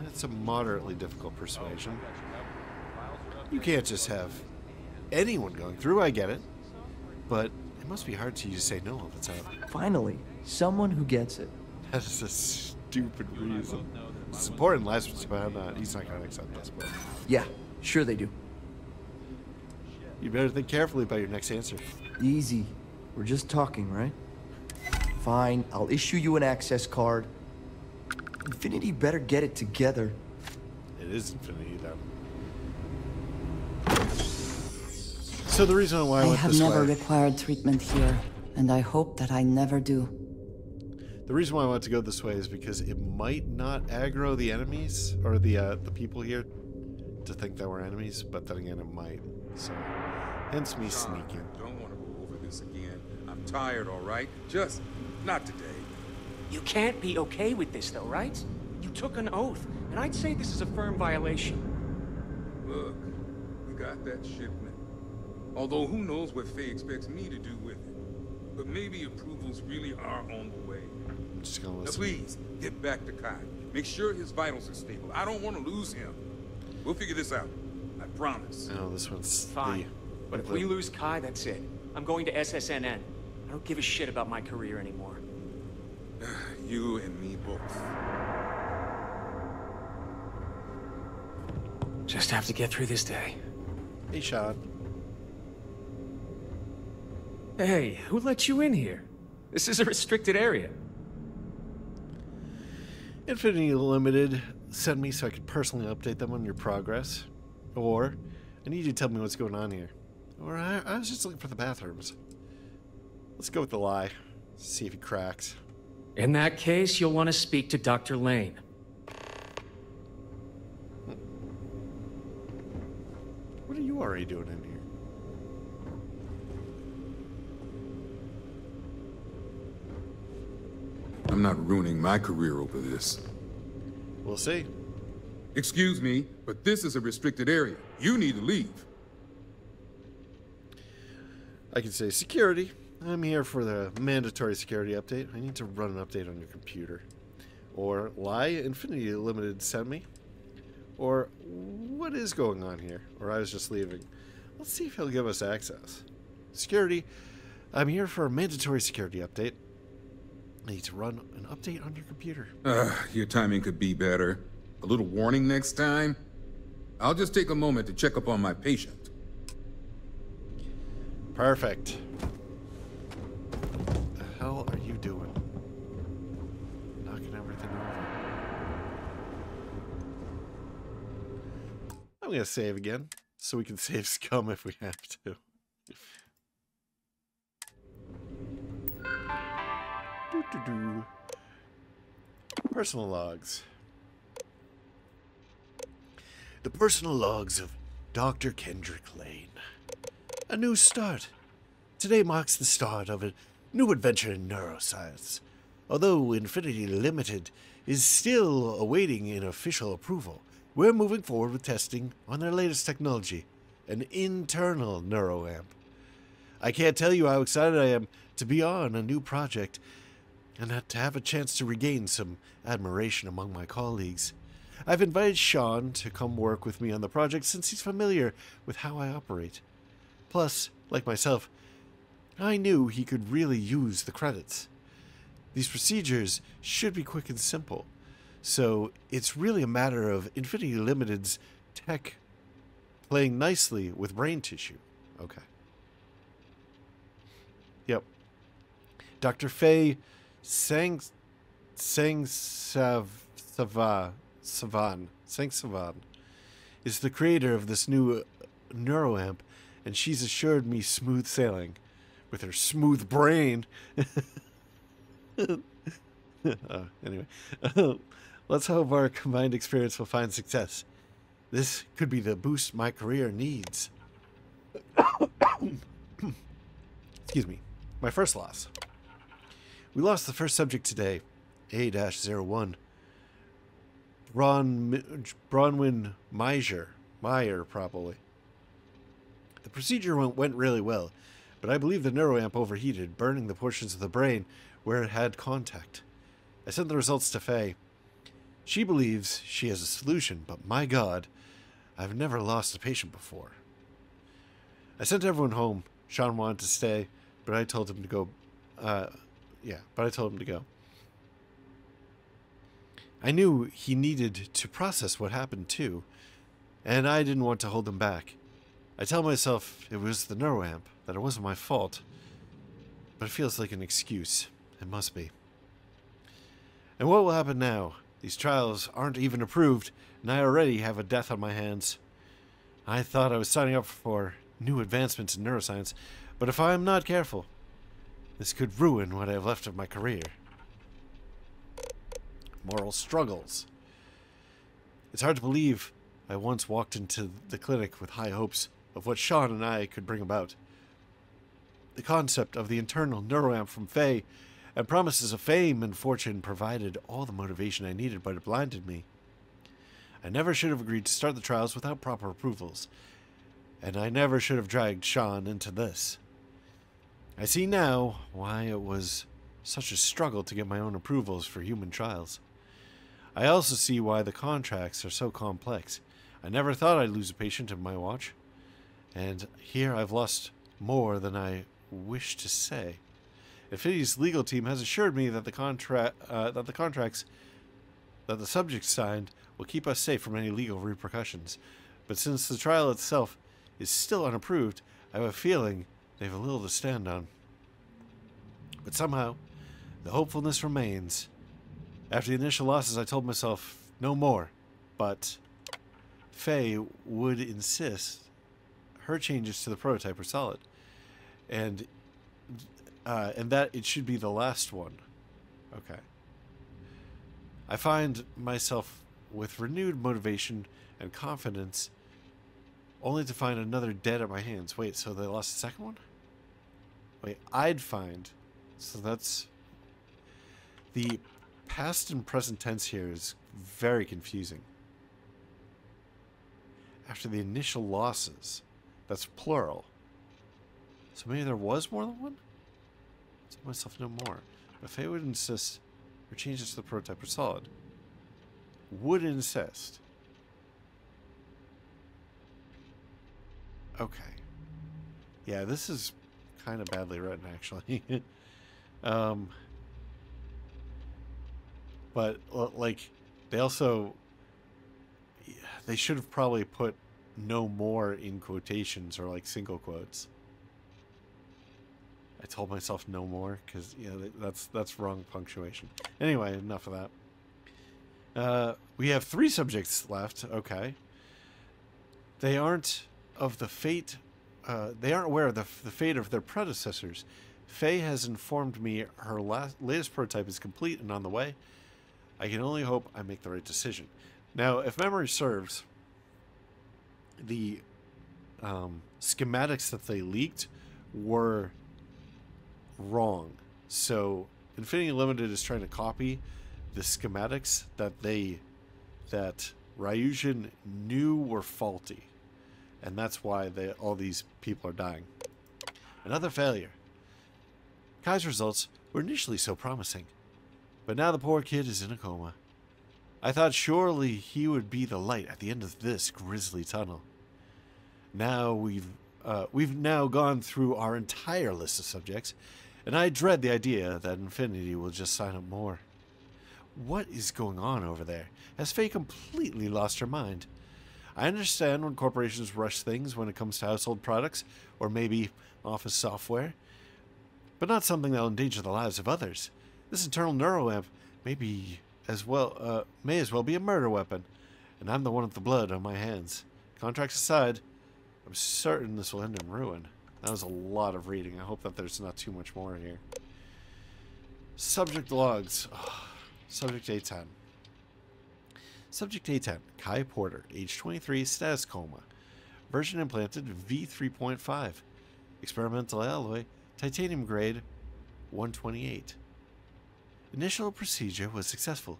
That's a moderately difficult persuasion. You can't just have anyone going through, I get it. But it must be hard to you to say no all the time. Finally, someone who gets it. That is a stupid reason. It's important last but I'm not. He's not going to accept this, but... Yeah, sure they do. You better think carefully about your next answer. Easy. We're just talking, right? Fine, I'll issue you an access card. Infinity better get it together. It is Infinity, though. So the reason why I went this way... I have never required treatment here, and I hope that I never do. The reason why I want to go this way is because it might not aggro the enemies, or the people here, to think that we're enemies, but then again it might. So, hence me sneaking. Don't want to go over this again. I'm tired, all right? Just not today. You can't be okay with this, though, right? You took an oath, and I'd say this is a firm violation. Look, we got that shipment. Although who knows what Faye expects me to do with it. But maybe approvals really are on the way. I'm just gonna now listen. please, get back to Kai. Make sure his vitals are stable. I don't want to lose him. We'll figure this out. I promise. No, this one's... Fine. But if we lose Kai, that's it. I'm going to SSNN. I don't give a shit about my career anymore. You and me both. Just have to get through this day. Hey, Sean. Hey, who let you in here? This is a restricted area. Infinity Limited sent me so I could personally update them on your progress. Or, I need you to tell me what's going on here. Or, I was just looking for the bathrooms. Let's go with the lie. See if he cracks. In that case, you'll want to speak to Dr. Lane. What are you already doing in here? I'm not ruining my career over this. We'll see. Excuse me, but this is a restricted area. You need to leave. I can say security. I'm here for the mandatory security update. I need to run an update on your computer. Or lie, Infinity Limited sent me. Or what is going on here? Or I was just leaving. Let's see if he'll give us access. Security, I'm here for a mandatory security update. I need to run an update on your computer. Your timing could be better. A little warning next time. I'll just take a moment to check up on my patient. Perfect. What the hell are you doing? Knocking everything over. I'm gonna save again, so we can save scum if we have to. Doo-doo-doo. Personal logs. The personal logs of Dr. Kendrick Lane. A new start. Today marks the start of a new adventure in neuroscience. Although Infinity Limited is still awaiting an official approval, we're moving forward with testing on their latest technology, an internal neuroamp. I can't tell you how excited I am to be on a new project and to have a chance to regain some admiration among my colleagues. I've invited Sean to come work with me on the project since he's familiar with how I operate. Plus, like myself, I knew he could really use the credits. These procedures should be quick and simple, so it's really a matter of Infinity Limited's tech playing nicely with brain tissue. Okay. Yep. Dr. Faye Sangsavan is the creator of this new neuroamp, and she's assured me smooth sailing with her smooth brain. Anyway, let's hope our combined experience will find success. This could be the boost my career needs. Excuse me. My first loss. We lost the first subject today, A-01. Bronwyn Meyer, probably. The procedure went really well, but I believe the neuroamp overheated, burning the portions of the brain where it had contact. I sent the results to Faye. She believes she has a solution, but my God, I've never lost a patient before. I sent everyone home. Sean wanted to stay, but I told him to go. I knew he needed to process what happened too, and I didn't want to hold him back. I tell myself it was the neuroamp, that it wasn't my fault, but it feels like an excuse. It must be. And what will happen now? These trials aren't even approved, and I already have a death on my hands. I thought I was signing up for new advancements in neuroscience, but if I am not careful, this could ruin what I have left of my career. Moral struggles. It's hard to believe I once walked into the clinic with high hopes of what Sean and I could bring about. The concept of the internal neuroamp from Faye and promises of fame and fortune provided all the motivation I needed, but it blinded me. I never should have agreed to start the trials without proper approvals, and I never should have dragged Sean into this. I see now why it was such a struggle to get my own approvals for human trials. I also see why the contracts are so complex. I never thought I'd lose a patient in my watch, and here I've lost more than I wish to say. Infinity's legal team has assured me that the contracts that the subjects signed will keep us safe from any legal repercussions. But since the trial itself is still unapproved, I have a feeling they have a little to stand on. But somehow, the hopefulness remains. After the initial losses, I told myself no more. But Faye would insist her changes to the prototype are solid, and that it should be the last one. Okay. I find myself with renewed motivation and confidence, only to find another dead at my hands. Wait, so they lost the second one? Wait, I'd find. So that's... The past and present tense here is very confusing. After the initial losses, that's plural. So maybe there was more than one? I tell myself no more. But Faye would insist her changes to the prototype are solid. Would insist. Okay. Yeah, this is kind of badly written, actually. But, like, they also... They should have probably put no more in quotations or, like, single quotes. I told myself no more because, you know, that's wrong punctuation. Anyway, enough of that. We have 3 subjects left. Okay. They aren't of the fate... they aren't aware of the fate of their predecessors. Faye has informed me her latest prototype is complete and on the way. I can only hope I make the right decision. Now, if memory serves, the schematics that they leaked were wrong. So, Infinity Limited is trying to copy the schematics that Ryujin knew were faulty. And that's why all these people are dying. Another failure. Kai's results were initially so promising, but now the poor kid is in a coma. I thought surely he would be the light at the end of this grisly tunnel. Now we've now gone through our entire list of subjects, and I dread the idea that Infinity will just sign up more. What is going on over there? Has Faye completely lost her mind? I understand when corporations rush things when it comes to household products, or maybe office software, but not something that will endanger the lives of others. This internal neuroamp may as well be a murder weapon, and I'm the one with the blood on my hands. Contracts aside, I'm certain this will end in ruin. That was a lot of reading. I hope that there's not too much more here. Subject logs. Oh, subject A10. Subject A10, Kai Porter, age 23, status coma. Version implanted V3.5. Experimental alloy, titanium grade 128. Initial procedure was successful.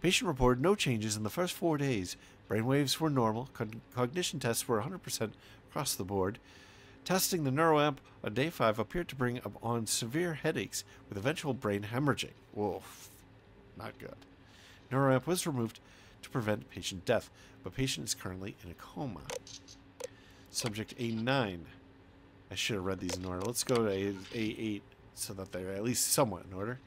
Patient reported no changes in the first 4 days. Brainwaves were normal. Cognition tests were 100% across the board. Testing the neuroamp on day 5 appeared to bring on severe headaches with eventual brain hemorrhaging. Whoa, not good. Neuroamp was removed to prevent patient death, but patient is currently in a coma. Subject A9. I should have read these in order. Let's go to A8 so that they're at least somewhat in order.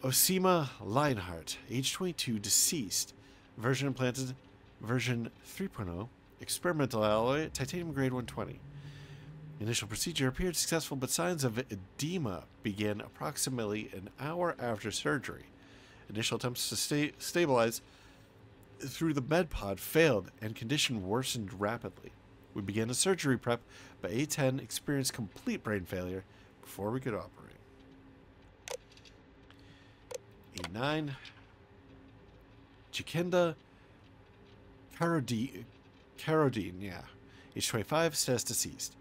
Osima Lionheart, age 22, deceased. Version implanted, version 3.0. Experimental alloy, titanium grade 120. Initial procedure appeared successful, but signs of edema began approximately an hour after surgery. Initial attempts to stabilize through the med pod failed, and condition worsened rapidly. We began a surgery prep, but A10 experienced complete brain failure before we could operate. A9. Chikinda Carodine, yeah. Age 25, status deceased.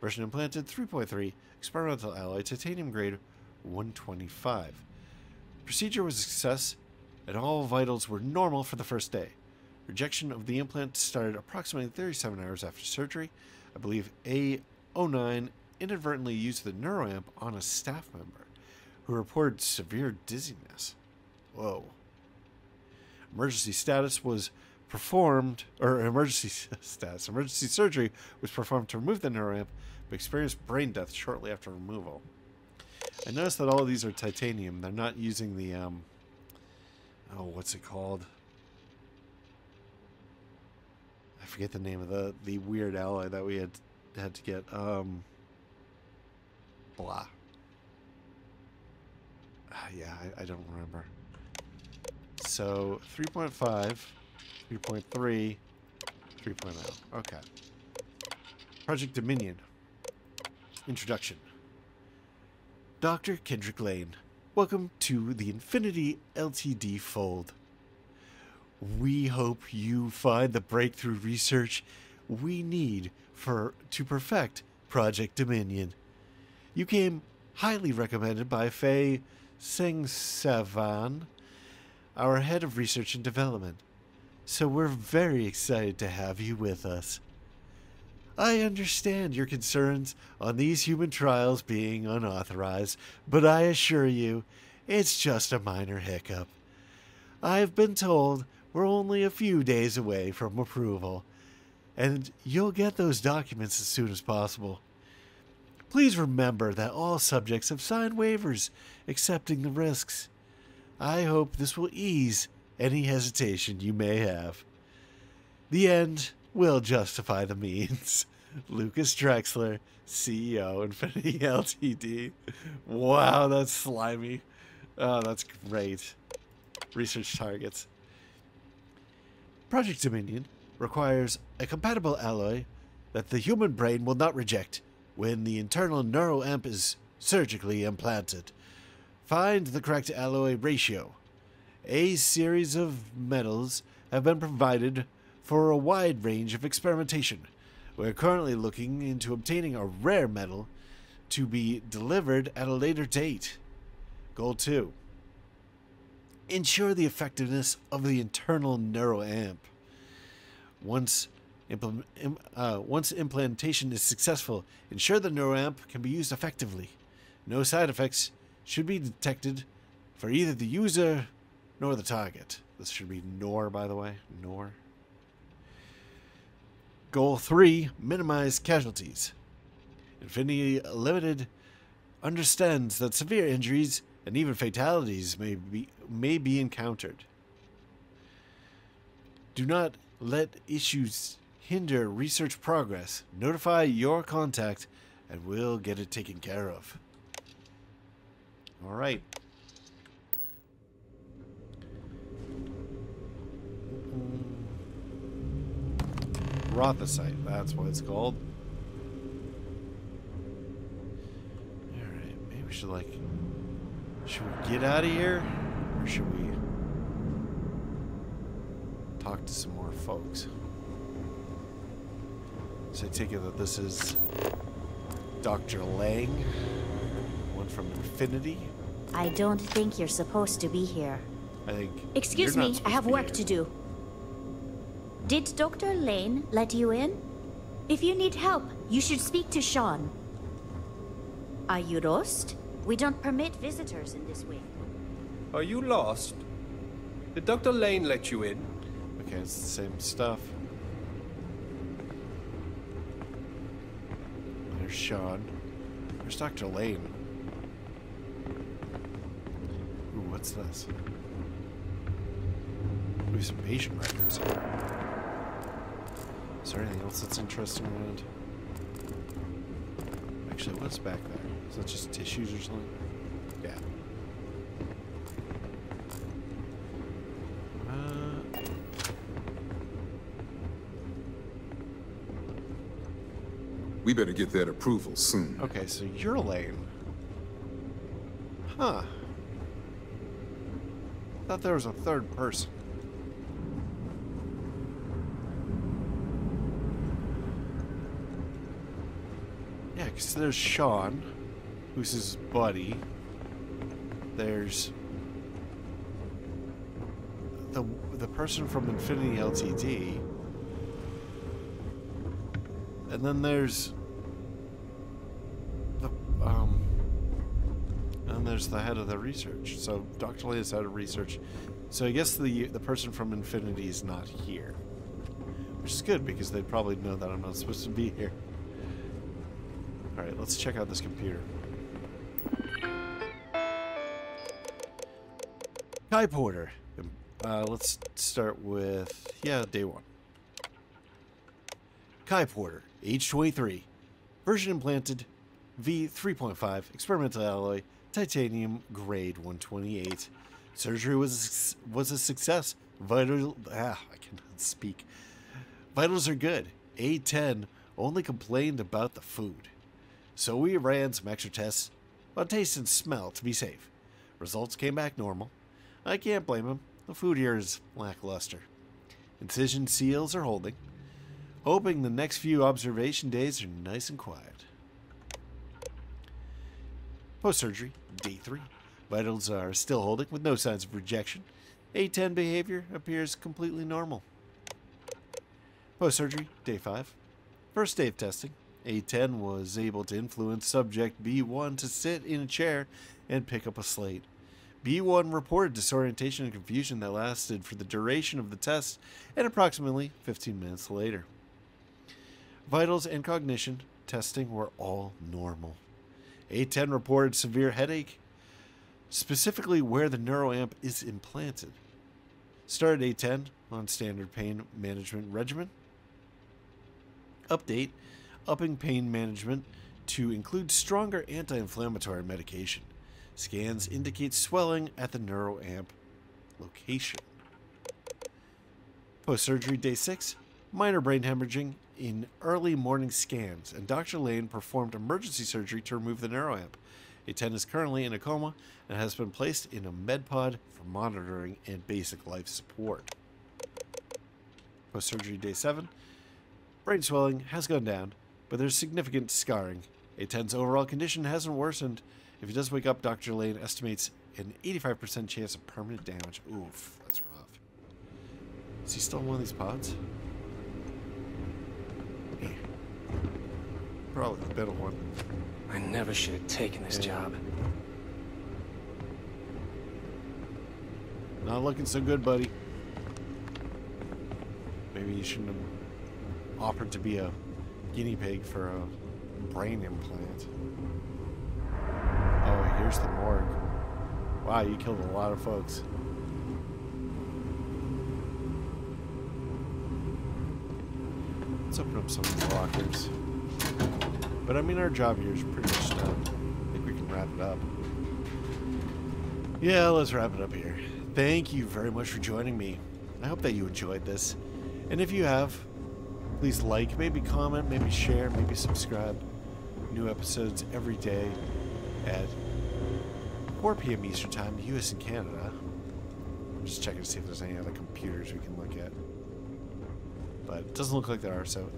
Version implanted 3.3, experimental alloy, titanium grade 125. Procedure was a success, and all vitals were normal for the first day. Rejection of the implant started approximately 37 hours after surgery. I believe A09 inadvertently used the neuroamp on a staff member who reported severe dizziness. Whoa. Emergency status was performed, or emergency surgery was performed to remove the neuroamp, but experienced brain death shortly after removal. I noticed that all of these are titanium. They're not using the, oh, what's it called? I forget the name of the weird alloy that we had to get. Blah. Yeah, I don't remember. So 3.5, 3.3, 3.0. Okay. Project Dominion. Introduction. Dr. Kendrick Lane, welcome to the Infinity Ltd fold. We hope you find the breakthrough research we need to perfect Project Dominion. You came highly recommended by Faye Sengsavan, our head of research and development, so we're very excited to have you with us. I understand your concerns on these human trials being unauthorized, but I assure you, it's just a minor hiccup. I've been told we're only a few days away from approval, and you'll get those documents as soon as possible. Please remember that all subjects have signed waivers accepting the risks. I hope this will ease any hesitation you may have. The end will justify the means. Lucas Drexler, CEO, Infinity Ltd. Wow, that's slimy. Oh, that's great. Research targets. Project Dominion requires a compatible alloy that the human brain will not reject when the internal neuroamp is surgically implanted. Find the correct alloy ratio. A series of metals have been provided for a wide range of experimentation. We're currently looking into obtaining a rare metal to be delivered at a later date. Goal 2. Ensure the effectiveness of the internal neuroamp. Once implantation is successful, ensure the neuroamp can be used effectively. No side effects should be detected for either the user nor the target. This should be nor, by the way. Nor. Goal 3. Minimize casualties. Infinity Limited understands that severe injuries and even fatalities may be encountered. Do not let issues hinder research progress. Notify your contact and we'll get it taken care of. Alright. Rothicite, that's what it's called. Alright, maybe we should should we get out of here? Or should we talk to some more folks? So I take it that this is Dr. Lang, one from Infinity. I don't think you're supposed to be here. I think. Excuse me, I have work to do. Did Dr. Lane let you in? If you need help, you should speak to Sean. Are you lost? We don't permit visitors in this wing. Are you lost? Did Dr. Lane let you in? Okay, it's the same stuff. There's Sean. There's Dr. Lane. Ooh, what's this? Ooh, some patient records. Is there anything else that's interesting around? Actually, what's back there? Is that just tissues or something? Yeah. We better get that approval soon. Okay, so you're Lane. Huh. Thought there was a third person. Yeah, because there's Sean, who's his buddy. There's the person from Infinity Ltd. And then there's the head of the research. So Dr. Lee is head of research. So I guess the person from Infinity is not here, which is good because they'd probably know that I'm not supposed to be here. All right, let's check out this computer. Kai Porter. Let's start with day 1. Kai Porter, age 23, version implanted, V3.5, experimental alloy, titanium, grade 128. Surgery was a success. I cannot speak. Vitals are good. A10 only complained about the food. So we ran some extra tests on taste and smell to be safe. Results came back normal. I can't blame him. The food here is lackluster. Incision seals are holding. Hoping the next few observation days are nice and quiet. Post-surgery, day 3. Vitals are still holding with no signs of rejection. A10 behavior appears completely normal. Post-surgery, day 5. First day of testing. A10 was able to influence subject B1 to sit in a chair and pick up a slate. B1 reported disorientation and confusion that lasted for the duration of the test and approximately 15 minutes later. Vitals and cognition testing were all normal. A10 reported severe headache, specifically where the neuroamp is implanted. Start at 8:10 on standard pain management regimen. Update, upping pain management to include stronger anti-inflammatory medication. Scans indicate swelling at the neuroamp location. Post-surgery day 6, minor brain hemorrhaging in early morning scans, and Dr. Lane performed emergency surgery to remove the neuroamp. A10 is currently in a coma and has been placed in a med pod for monitoring and basic life support. Post-surgery day 7, brain swelling has gone down, but there's significant scarring. A10's overall condition hasn't worsened. If he does wake up, Dr. Lane estimates an 85% chance of permanent damage. Oof, that's rough. Is he still in one of these pods? Yeah. Probably the better one. I never should have taken this job. Not looking so good, buddy. Maybe you shouldn't have offered to be a guinea pig for a brain implant. Oh, here's the morgue. Wow, you killed a lot of folks. Let's open up some of these lockers. But I mean, our job here is pretty much done. I think we can wrap it up. Yeah, let's wrap it up here. Thank you very much for joining me. I hope that you enjoyed this. And if you have, please like, maybe comment, maybe share, maybe subscribe. New episodes every day at 4 p.m. Eastern Time, US and Canada. I'm just checking to see if there's any other computers we can look at. But it doesn't look like there are, so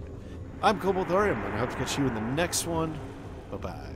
I'm Cobalt Thorium, and I hope to catch you in the next one. Bye-bye.